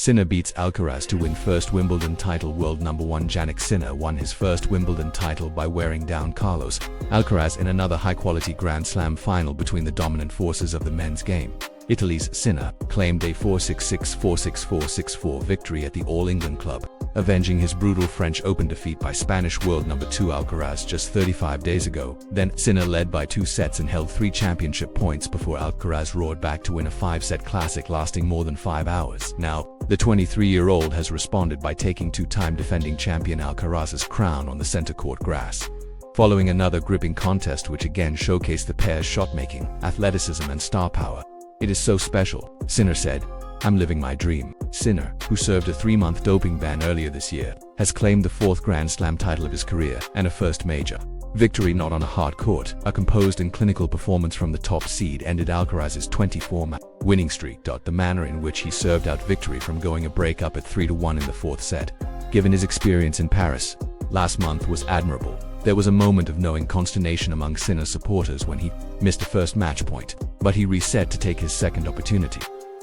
Sinner beats Alcaraz to win first Wimbledon title. World #1 Jannik Sinner won his first Wimbledon title by wearing down Carlos Alcaraz in another high-quality Grand Slam final between the dominant forces of the men's game. Italy's Sinner claimed a 4-6-6, 4-6, 4-6-4 victory at the All England Club, avenging his brutal French Open defeat by Spanish world #2 Alcaraz just 35 days ago. Then, Sinner led by 2 sets and held 3 championship points before Alcaraz roared back to win a 5-set classic lasting more than 5 hours. Now, the 23-year-old has responded by taking 2-time defending champion Alcaraz's crown on the center court grass. Following another gripping contest which again showcased the pair's shot-making, athleticism and star power. "It is so special," Sinner said. "I'm living my dream." Sinner, who served a 3-month doping ban earlier this year, has claimed the 4th Grand Slam title of his career and a first major victory not on a hard court. A composed and clinical performance from the top seed ended Alcaraz's 24-match winning streak. The manner in which he served out victory from going a break up at 3-1 in the 4th set, given his experience in Paris last month, was admirable. There was a moment of knowing consternation among Sinner's supporters when he missed a first match point, but he reset to take his second opportunity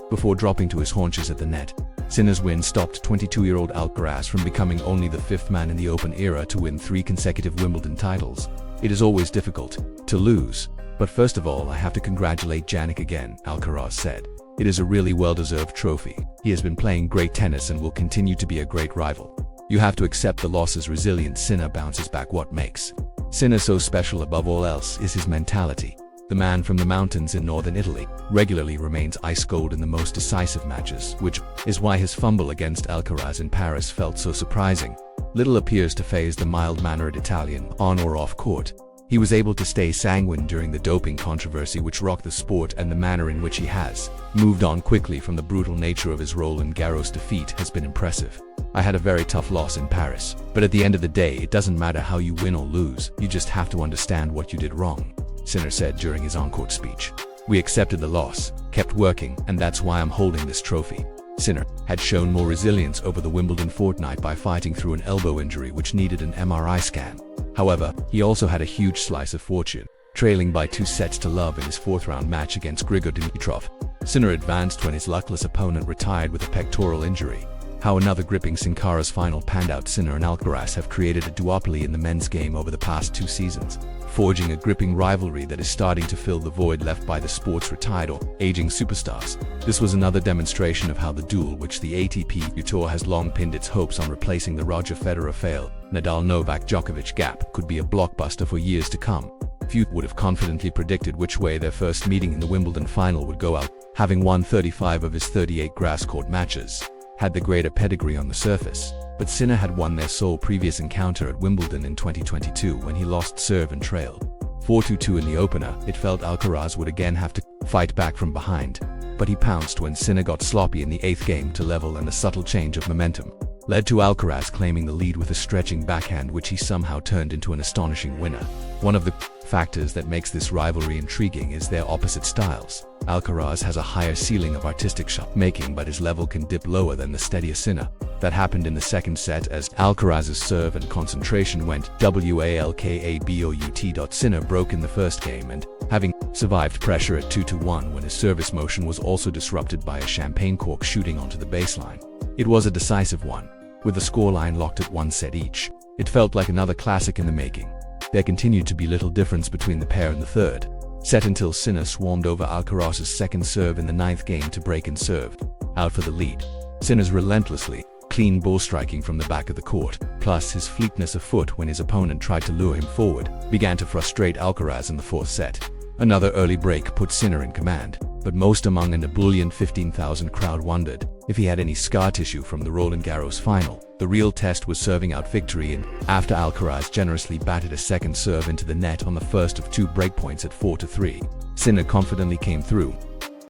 before dropping to his haunches at the net. Sinner's win stopped 22-year-old Alcaraz from becoming only the 5th man in the Open era to win 3 consecutive Wimbledon titles. "It is always difficult to lose, but first of all I have to congratulate Jannik again," Alcaraz said. "It is a really well-deserved trophy. He has been playing great tennis and will continue to be a great rival. You have to accept the loss as resilient." Sinner bounces back. What makes Sinner so special above all else is his mentality. The man from the mountains in northern Italy regularly remains ice cold in the most decisive matches, which is why his fumble against Alcaraz in Paris felt so surprising. Little appears to faze the mild-mannered Italian on or off court. He was able to stay sanguine during the doping controversy which rocked the sport, and the manner in which he has moved on quickly from the brutal nature of his Roland Garros defeat has been impressive. "I had a very tough loss in Paris, but at the end of the day it doesn't matter how you win or lose, you just have to understand what you did wrong," Sinner said during his on-court speech. "We accepted the loss, kept working, and that's why I'm holding this trophy." Sinner had shown more resilience over the Wimbledon fortnight by fighting through an elbow injury which needed an MRI scan. However, he also had a huge slice of fortune, trailing by 2-0 in his 4th-round match against Grigor Dimitrov. Sinner advanced when his luckless opponent retired with a pectoral injury. How another gripping Sin Cara's final panned out. Sinner and Alcaraz have created a duopoly in the men's game over the past 2 seasons, forging a gripping rivalry that is starting to fill the void left by the sport's retired or aging superstars. This was another demonstration of how the duel, which the ATP Tour has long pinned its hopes on replacing the Roger Federer Nadal-Novak Djokovic gap, could be a blockbuster for years to come. Few would have confidently predicted which way their first meeting in the Wimbledon final would go out. Having won 35 of his 38 grass court matches, had the greater pedigree on the surface, but Sinner had won their sole previous encounter at Wimbledon in 2022 when he lost serve and trailed 4-2 in the opener. It felt Alcaraz would again have to fight back from behind, but he pounced when Sinner got sloppy in the 8th game to level, and a subtle change of momentum led to Alcaraz claiming the lead with a stretching backhand which he somehow turned into an astonishing winner. One of the factors that makes this rivalry intriguing is their opposite styles. Alcaraz has a higher ceiling of artistic shot making, but his level can dip lower than the steadier Sinner. That happened in the 2nd set as Alcaraz's serve and concentration went walkabout. Sinner broke in the 1st game, and having survived pressure at 2-1 when his service motion was also disrupted by a champagne cork shooting onto the baseline. It was a decisive one, with the scoreline locked at 1 set each. It felt like another classic in the making. There continued to be little difference between the pair in the 3rd set until Sinner swarmed over Alcaraz's 2nd serve in the 9th game to break and serve out for the lead. Sinner's relentlessly clean ball striking from the back of the court, plus his fleetness of foot when his opponent tried to lure him forward, began to frustrate Alcaraz in the 4th set. Another early break put Sinner in command, but most among an ebullient 15,000 crowd wondered if he had any scar tissue from the Roland Garros final. The real test was serving out victory, and after Alcaraz generously batted a 2nd serve into the net on the first of 2 breakpoints at 4-3, Sinner confidently came through,